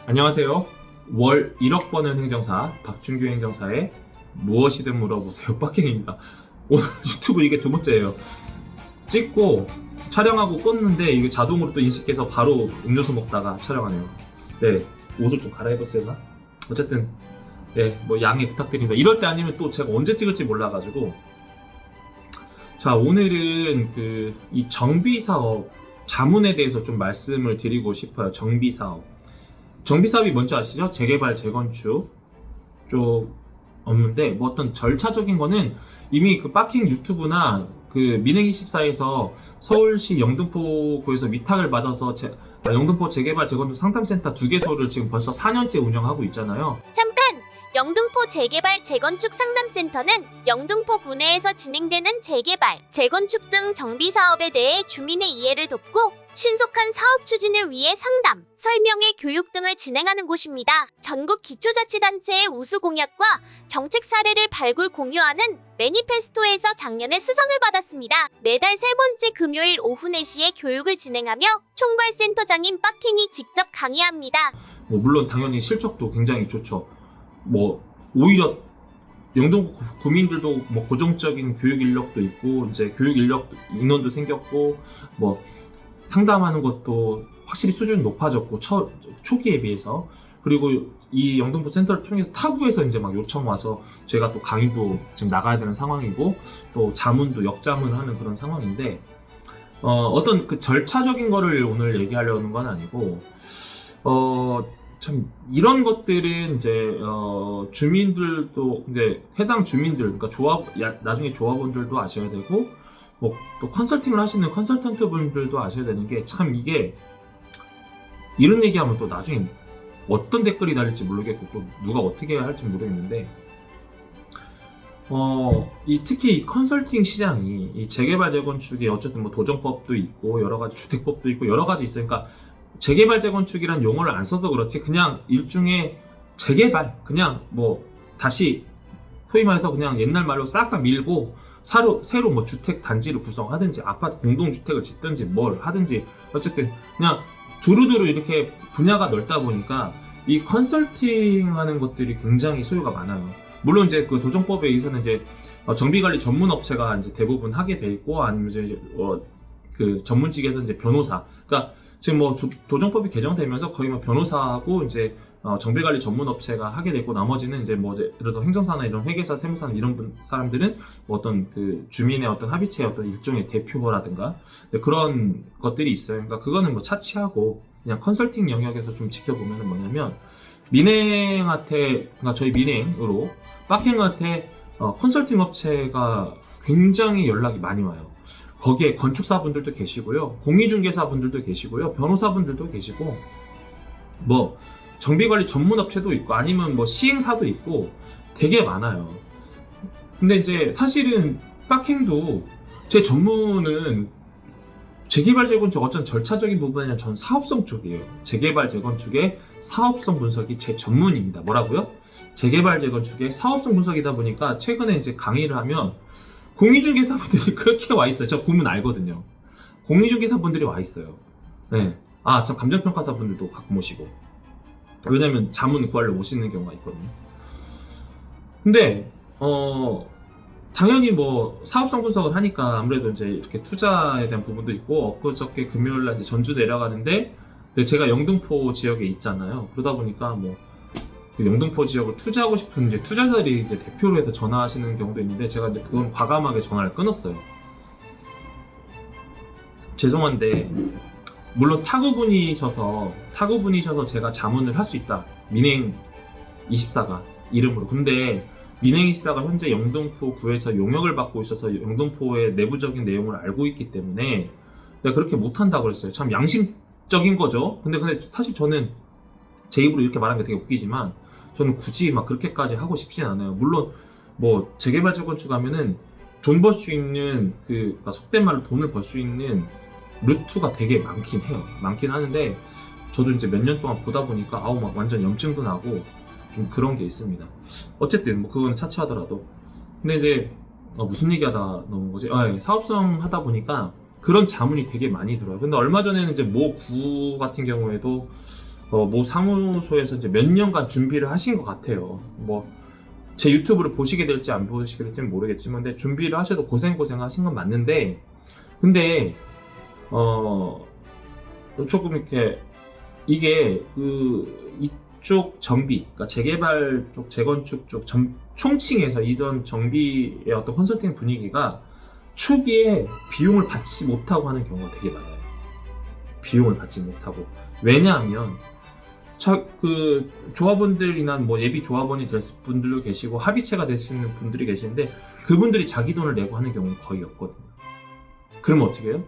안녕하세요. 월 1억 버는 행정사 박준규 행정사의 무엇이든 물어보세요 빡킹입니다. 오늘 유튜브 이게 두 번째예요. 찍고 촬영하고 껐는데 이게 자동으로 또 인식해서 바로 음료수 먹다가 촬영하네요. 네, 옷을 좀 갈아입었어요. 어쨌든 네, 뭐 양해 부탁드립니다. 이럴 때 아니면 또 제가 언제 찍을지 몰라가지고. 자, 오늘은 이 정비 사업 자문에 대해서 좀 말씀을 드리고 싶어요. 정비 사업. 정비 사업이 뭔지 아시죠? 재개발, 재건축 쪽 없는데 뭐 어떤 절차적인 거는 이미 그 빡킹 유튜브나 그 민행24에서 서울시 영등포구에서 위탁을 받아서 영등포 재개발 재건축 상담센터 2개소를 지금 벌써 4년째 운영하고 있잖아요. 잠깐! 영등포 재개발 재건축 상담센터는 영등포 구내에서 진행되는 재개발, 재건축 등 정비 사업에 대해 주민의 이해를 돕고 신속한 사업 추진을 위해 상담, 설명회, 교육 등을 진행하는 곳입니다. 전국 기초자치단체의 우수 공약과 정책 사례를 발굴 공유하는 매니페스토에서 작년에 수상을 받았습니다. 매달 3번째 금요일 오후 4시에 교육을 진행하며 총괄센터장인 빡킹이 직접 강의합니다. 뭐 물론 당연히 실적도 굉장히 좋죠. 뭐 오히려 영등포 구민들도 뭐 고정적인 교육 인력도 있고 이제 교육 인력 인원도 생겼고 뭐 상담하는 것도 확실히 수준이 높아졌고 초기에 비해서. 그리고 이 영등포 센터를 통해서 타구에서 이제 막 요청 와서 제가 또 강의도 지금 나가야 되는 상황이고 또 자문도 역자문을 하는 그런 상황인데 어떤 그 절차적인 거를 오늘 얘기하려는 건 아니고 참 이런 것들은 이제 주민들도 이제 해당 주민들 그러니까 나중에 조합원들도 아셔야 되고 뭐 또 컨설팅을 하시는 컨설턴트 분들도 아셔야 되는 게 참 이게 이런 얘기하면 또 나중에 어떤 댓글이 달릴지 모르겠고 또 누가 어떻게 할지 모르겠는데 특히 이 컨설팅 시장이 이 재개발 재건축에 어쨌든 뭐 도정법도 있고 여러 가지 주택법도 있고 여러 가지 있으니까 재개발 재건축이란 용어를 안 써서 그렇지 그냥 일종의 재개발 그냥 뭐 다시 소위 말해서 그냥 옛날 말로 싹 다 밀고 새로 뭐 주택 단지를 구성하든지 아파트 공동주택을 짓든지 뭘 하든지 어쨌든 그냥 두루두루 이렇게 분야가 넓다 보니까 이 컨설팅 하는 것들이 굉장히 소요가 많아요. 물론 이제 그 도정법에 의해서는 이제 정비관리 전문 업체가 이제 대부분 하게 돼 있고 아니면 이제 그 전문직에서 이제 변호사 그러니까 지금 뭐 도정법이 개정되면서 거의 뭐 변호사하고 이제 정비관리 전문 업체가 하게 되고 나머지는 이제 뭐 예를 들어 행정사나 이런 회계사, 세무사나 이런 사람들은 뭐 어떤 그 주민의 어떤 합의체의 어떤 일종의 대표라든가 그런 것들이 있어요. 그러니까 그거는 뭐 차치하고 그냥 컨설팅 영역에서 좀 지켜보면은 뭐냐면 민행한테 그러니까 저희 민행으로 빡행한테 컨설팅 업체가 굉장히 연락이 많이 와요. 거기에 건축사분들도 계시고요, 공인중개사분들도 계시고요, 변호사분들도 계시고, 뭐 정비관리 전문업체도 있고, 아니면 뭐 시행사도 있고, 되게 많아요. 근데 이제 사실은 빡행도 제 전문은 재개발 재건축 어떤 절차적인 부분이 아니라 전 사업성 쪽이에요. 재개발 재건축의 사업성 분석이 제 전문입니다. 뭐라고요? 재개발 재건축의 사업성 분석이다 보니까 최근에 이제 강의를 하면 공인중개사분들이 그렇게 와 있어요. 저 보면 알거든요. 공인중개사분들이 와 있어요. 네. 참 감정평가사분들도 가끔 오시고. 왜냐면 자문 구하러 오시는 경우가 있거든요. 근데 당연히 뭐 사업성 분석을 하니까 아무래도 이제 이렇게 투자에 대한 부분도 있고 엊그저께 금요일날 이제 전주 내려가는데 제가 영등포 지역에 있잖아요. 그러다 보니까 뭐 영등포 지역을 투자하고 싶은 이제 투자자들이 이제 대표로 해서 전화하시는 경우도 있는데 제가 이제 그건 과감하게 전화를 끊었어요. 죄송한데 물론 타구분이셔서 제가 자문을 할 수 있다. 민행24가 이름으로. 근데 민행24가 현재 영등포 구에서 용역을 받고 있어서 영등포의 내부적인 내용을 알고 있기 때문에 내가 그렇게 못한다고 그랬어요. 참 양심적인 거죠. 근데 사실 저는 제 입으로 이렇게 말하는 게 되게 웃기지만 저는 굳이 막 그렇게까지 하고 싶진 않아요. 물론 뭐 재개발 재건축 하면은 돈 벌 수 있는 그러니까 속된 말로 돈을 벌 수 있는 루트가 되게 많긴 해요. 많긴 하는데 저도 이제 몇 년 동안 보다 보니까 막 완전 염증도 나고 좀 그런 게 있습니다. 어쨌든 뭐 그거는 차치하더라도. 근데 이제 무슨 얘기하다 넘은 거지? 사업성 하다 보니까 그런 자문이 되게 많이 들어요. 근데 얼마 전에는 이제 모 구 같은 경우에도 모 사무소에서 이제 몇 년간 준비를 하신 것 같아요. 뭐 제 유튜브를 보시게 될지 안 보시게 될지는 모르겠지만, 근데 준비를 하셔도 고생 하신 건 맞는데, 근데 조금 이렇게 이게 이쪽 정비, 그러니까 재개발 쪽, 재건축 쪽 총칭해서 이전 정비의 어떤 컨설팅 분위기가 초기에 비용을 받지 못하고 하는 경우가 되게 많아요. 비용을 받지 못하고. 왜냐하면 그 조합원들이나 뭐 예비 조합원이 될 분들도 계시고 합의체가 되시는 분들이 계시는데, 그분들이 자기 돈을 내고 하는 경우는 거의 없거든요. 그러면 어떻게 해요?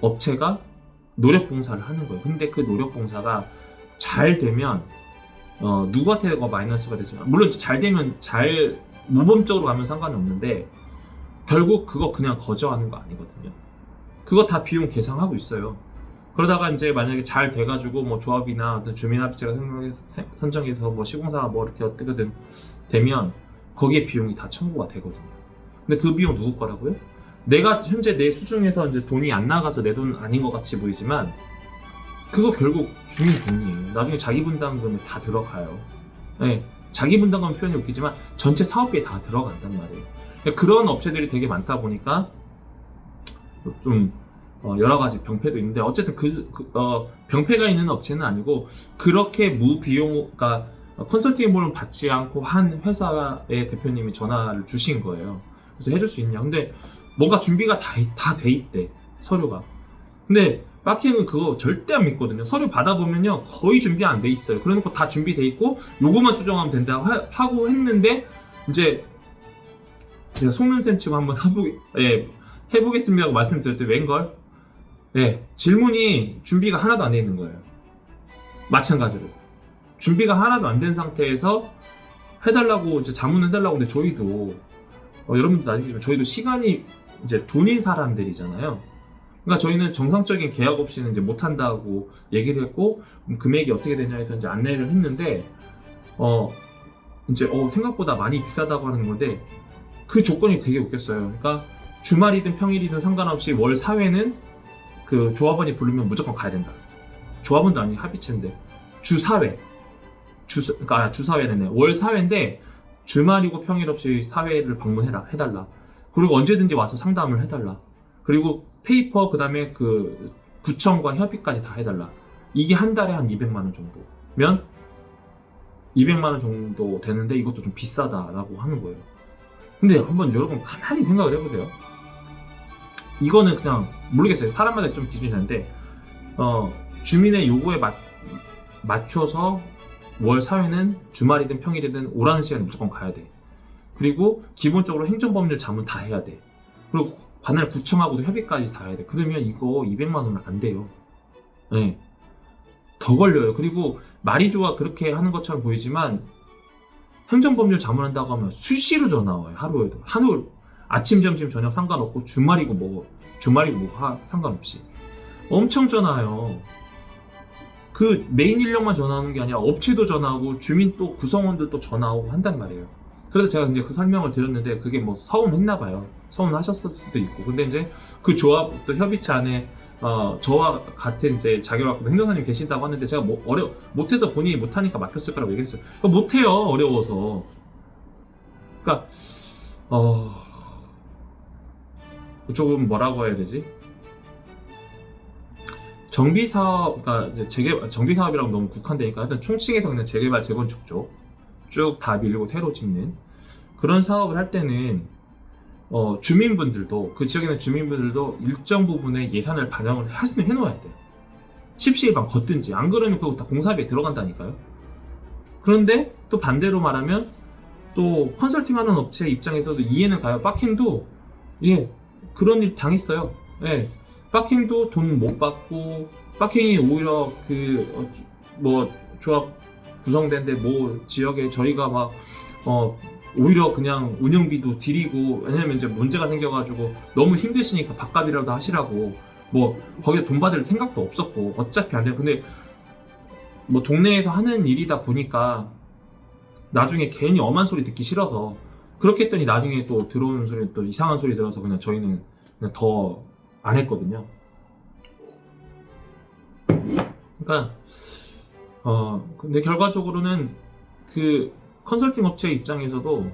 업체가 노력봉사를 하는 거예요. 근데 그 노력봉사가 잘 되면 누구한테 마이너스가 됐으면, 물론 잘 되면 잘 모범적으로 가면 상관은 없는데, 결국 그거 그냥 거저하는 거 아니거든요. 그거 다 비용 계상하고 있어요. 그러다가 이제 만약에 잘 돼가지고 뭐 조합이나 어떤 주민합의체가 선정해서 뭐 시공사가 뭐 이렇게 어떻게든 되면 거기에 비용이 다 청구가 되거든요. 근데 그 비용 누구 거라고요? 내가 현재 내 수중에서 이제 돈이 안 나가서 내 돈 아닌 것 같이 보이지만, 그거 결국 주민 돈이에요. 나중에 자기 분담금에 다 들어가요. 네, 자기 분담금 표현이 웃기지만 전체 사업비에 다 들어간단 말이에요. 그러니까 그런 업체들이 되게 많다 보니까 좀 여러 가지 병폐도 있는데, 어쨌든 병폐가 있는 업체는 아니고, 그렇게 무비용, 그러니까 컨설팅 비용을 받지 않고 한 회사의 대표님이 전화를 주신 거예요. 그래서 해줄 수 있냐. 근데 뭔가 준비가 다 돼 있대, 서류가. 근데 빡킹은 그거 절대 안 믿거든요. 서류 받아보면요, 거의 준비 안 돼 있어요. 그래놓고 다 준비돼 있고 요거만 수정하면 된다고 하고 했는데, 이제 제가 속는셈 치고 한번 해보겠습니다고 말씀드릴 때 웬걸? 네, 질문이 준비가 하나도 안 돼 있는 거예요. 마찬가지로 준비가 하나도 안 된 상태에서 해달라고 이제 자문해달라고. 근데 저희도 여러분들 아시겠지만 저희도 시간이 이제 돈인 사람들이잖아요. 그러니까 저희는 정상적인 계약 없이는 이제 못한다고 얘기를 했고, 금액이 어떻게 되냐 해서 이제 안내를 했는데, 이제 생각보다 많이 비싸다고 하는 건데, 그 조건이 되게 웃겼어요. 그러니까 주말이든 평일이든 상관없이 월 사회는 그 조합원이 부르면 무조건 가야 된다. 조합원도 아니 합의체인데 주사회, 그러니까 주사회는 월 사회인데 주말이고 평일 없이 사회를 해달라. 그리고 언제든지 와서 상담을 해달라. 그리고 페이퍼, 그 다음에 그 구청과 협의까지 다 해달라. 이게 한 달에 한 200만 원 정도면 200만 원 정도 되는데, 이것도 좀 비싸다라고 하는 거예요. 근데 한번 여러분 가만히 생각을 해보세요. 이거는 그냥 모르겠어요. 사람마다 좀 기준이 다른데, 주민의 요구에 맞춰서 월 사회는 주말이든 평일이든 오라는 시간에 무조건 가야 돼. 그리고 기본적으로 행정법률 자문 다 해야 돼. 그리고 관할 구청하고도 협의까지 다 해야 돼. 그러면 이거 200만 원은 안 돼요. 네, 더 걸려요. 그리고 말이 좋아 그렇게 하는 것처럼 보이지만, 행정법률 자문한다고 하면 수시로 전화 와요. 하루에도. 아침, 점심, 저녁 상관없고, 주말이고 뭐고 상관없이 엄청 전화해요. 그 메인 인력만 전화하는 게 아니라 업체도 전화하고 주민 또 구성원들도 전화하고 한단 말이에요. 그래서 제가 이제 그 설명을 드렸는데, 그게 뭐 서운했나 봐요. 서운하셨을 수도 있고. 근데 이제 그 조합 또 협의체 안에 저와 같은 이제 자격받고 행정사님 계신다고 하는데, 제가 뭐 못해서 본인이 못하니까 맡겼을 거라고 얘기했어요. 그러니까 못해요, 어려워서. 그러니까 조금 뭐라고 해야 되지? 정비사업, 그러니까 이제 정비사업이라고 너무 국한되니까, 하여튼 총칭해서 그냥 재개발, 재건축 쪽 쭉 다 밀고 새로 짓는 그런 사업을 할 때는 주민분들도, 그 지역에 있는 주민분들도 일정 부분의 예산을 반영을 해놓아야 돼요. 십시일반 걷든지. 안 그러면 그거 다 공사비에 들어간다니까요. 그런데 또 반대로 말하면, 또 컨설팅하는 업체 입장에서도 이해는 가요. 빡킹도 그런 일 당했어요. 예, 빡킹도 돈 못 받고, 빡킹이 오히려 조합 구성된데 지역에 저희가 막 오히려 그냥 운영비도 드리고, 왜냐면 이제 문제가 생겨가지고 너무 힘드시니까 밥값이라도 하시라고, 거기에 돈 받을 생각도 없었고 어차피 안 돼요. 근데 동네에서 하는 일이다 보니까 나중에 괜히 엄한 소리 듣기 싫어서 그렇게 했더니, 나중에 또 들어오는 소리, 또 이상한 소리 들어서 그냥 저희는 그냥 더 안 했거든요. 그러니까 근데 결과적으로는 그 컨설팅 업체 입장에서도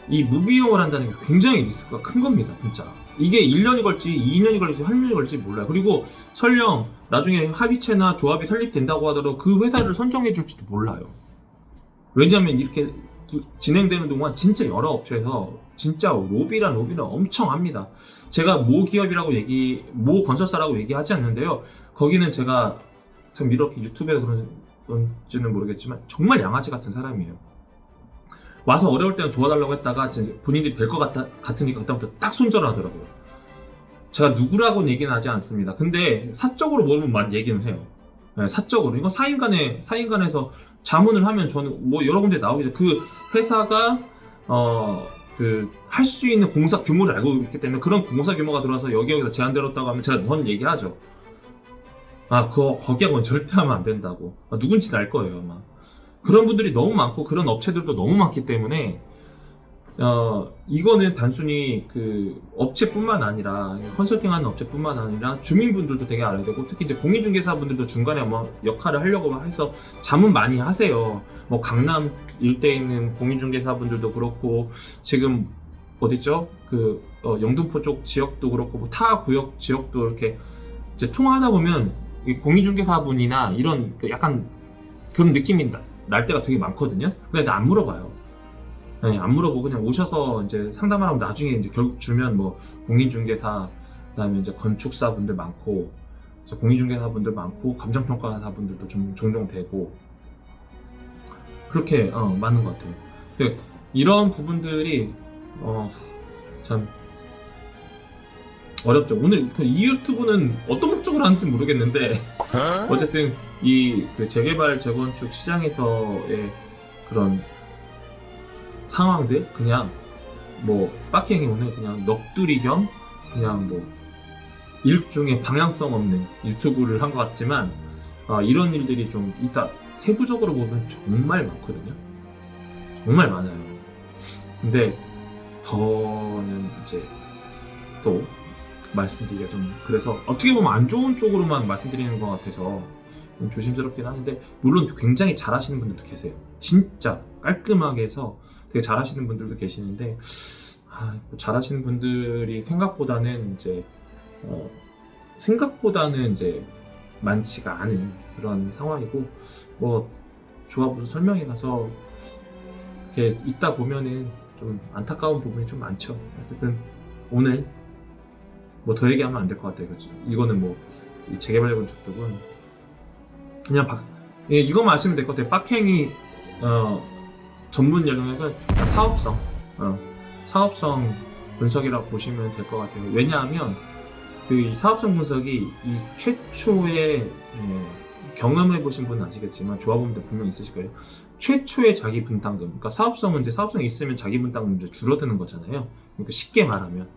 이 무비용을 한다는 게 굉장히 리스크가 큰 겁니다, 진짜. 이게 1년이 걸지, 2년이 걸지, 3년이 걸지 몰라요. 그리고 설령 나중에 합의체나 조합이 설립된다고 하더라도 그 회사를 선정해 줄지도 몰라요. 왜냐면 이렇게 진행되는 동안 진짜 여러 업체에서 진짜 로비란 엄청 합니다. 제가 모 기업이라고 모 건설사라고 얘기하지 않는데요. 거기는 제가 참 이렇게 유튜브에 그런지는 모르겠지만 정말 양아치 같은 사람이에요. 와서 어려울 때는 도와달라고 했다가 본인들이 될 것 같으니까 그때부터 딱 손절을 하더라고요. 제가 누구라고는 얘기는 하지 않습니다. 근데 사적으로 모르면 얘기는 해요. 네, 사적으로. 이건 사인간에서 자문을 하면 저는 뭐 여러 군데 나오겠죠. 그 회사가 할 수 있는 공사 규모를 알고 있기 때문에 그런 공사 규모가 들어와서 여기서 제한되었다고 하면 제가 넌 얘기하죠. 거기하고는 절대 하면 안 된다고. 누군지는 알 거예요, 아마. 그런 분들이 너무 많고 그런 업체들도 너무 많기 때문에 이거는 단순히 그 업체뿐만 아니라 컨설팅하는 업체뿐만 아니라 주민분들도 되게 알아야 되고 특히 이제 공인중개사분들도 중간에 뭐 역할을 하려고 해서 자문 많이 하세요. 뭐 강남 일대에 있는 공인중개사분들도 그렇고 지금 어디죠? 영등포 쪽 지역도 그렇고 뭐 타 구역 지역도 이렇게 이제 통화하다 보면 이 공인중개사분이나 이런 약간 그런 느낌이 날 때가 되게 많거든요. 근데 안 물어봐요. 네, 안 물어보고 그냥 오셔서 이제 상담을 하면 나중에 이제 결국 주면 뭐 공인중개사, 그다음에 이제 건축사분들 많고, 공인중개사분들 많고, 감정평가사분들도 좀 종종 되고 그렇게 많은 것 같아요. 근데 이런 부분들이 참 어렵죠. 오늘 이 유튜브는 어떤 목적으로 하는지 모르겠는데 어쨌든 그 재개발 재건축 시장에서의 그런 상황들 그냥 뭐 빡행이 오늘 그냥 넋두리 겸 그냥 뭐 일종의 방향성 없는 유튜브를 한 것 같지만 이런 일들이 좀 이따 세부적으로 보면 정말 많거든요. 정말 많아요. 근데 저는 이제 또 말씀드리기가 좀 그래서 어떻게 보면 안 좋은 쪽으로만 말씀드리는 것 같아서 좀 조심스럽긴 하는데 물론 굉장히 잘하시는 분들도 계세요. 진짜 깔끔하게 해서 되게 잘하시는 분들도 계시는데 잘하시는 분들이 생각보다는 이제 많지가 않은 그런 상황이고 뭐 조합으로 설명해 가서 이렇게 있다 보면은 좀 안타까운 부분이 좀 많죠. 어쨌든 오늘 뭐 더 얘기하면 안 될 것 같아요. 그렇죠? 이거는 뭐 이 재개발 재건축 쪽은 그냥 이거만 아시면 될 것 같아요. 빡행이 전문 영역은 사업성 분석이라고 보시면 될 것 같아요. 왜냐하면 이 사업성 분석이 이 최초의 경험해 보신 분은 아시겠지만 조합원들 분명 있으실 거예요. 최초의 자기 분담금. 그러니까 사업성은 사업성이 있으면 자기 분담금이 이제 줄어드는 거잖아요. 그러니까 쉽게 말하면.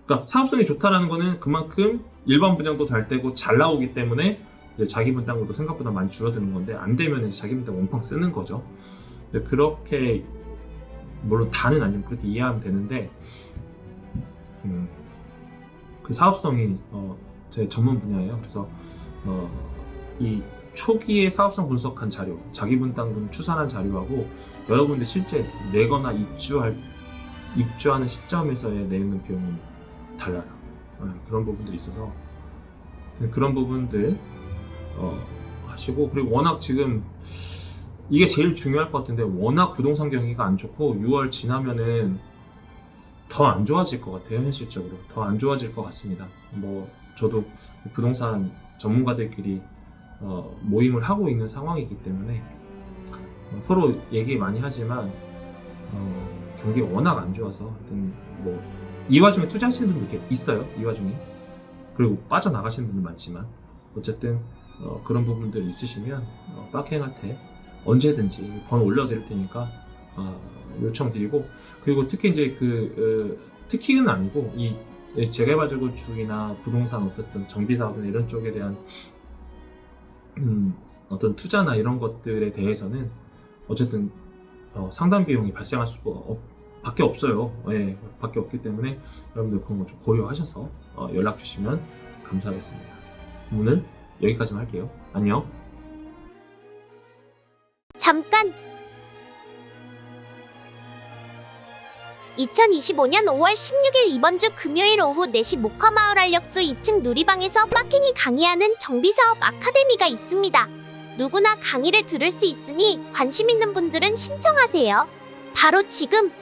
그러니까 사업성이 좋다라는 거는 그만큼 일반 분양도 잘 되고 잘 나오기 때문에 이제 자기 분담금도 생각보다 많이 줄어드는 건데 안 되면 이제 자기 분담금 원팡 쓰는 거죠. 그렇게 물론 다는 아니지만 그렇게 이해하면 되는데 그 사업성이 제 전문 분야예요. 그래서 이 초기에 사업성 분석한 자료, 자기 분담금 추산한 자료하고 여러분들 실제 내거나 입주하는 시점에서의 내는 비용이 달라요. 그런 부분들이 있어서 그런 부분들 하시고 그리고 워낙 지금 이게 제일 중요할 것 같은데 워낙 부동산 경기가 안 좋고 6월 지나면은 더 안 좋아질 것 같아요. 현실적으로 더 안 좋아질 것 같습니다. 뭐 저도 부동산 전문가들끼리 모임을 하고 있는 상황이기 때문에 서로 얘기 많이 하지만 경기가 워낙 안 좋아서 뭐 이 와중에 투자하시는 분도 이렇게 있어요. 이 와중에 그리고 빠져나가시는 분도 많지만 어쨌든 그런 부분들 있으시면 빡행한테 언제든지 번호 올려드릴 테니까 요청드리고 그리고 특히 이제 특히는 아니고 이 재개발 재건축이나 부동산 어쨌든 정비 사업이나 이런 쪽에 대한 어떤 투자나 이런 것들에 대해서는 어쨌든 상담 비용이 발생할 밖에 없어요. 예, 밖에 없기 때문에 여러분들 그런 거 좀 고려하셔서 연락 주시면 감사하겠습니다. 오늘 여기까지만 할게요. 안녕. 잠깐! 2025년 5월 16일 이번 주 금요일 오후 4시 목화마을 알력수 2층 누리방에서 빡갱이 강의하는 정비사업 아카데미가 있습니다. 누구나 강의를 들을 수 있으니 관심 있는 분들은 신청하세요. 바로 지금!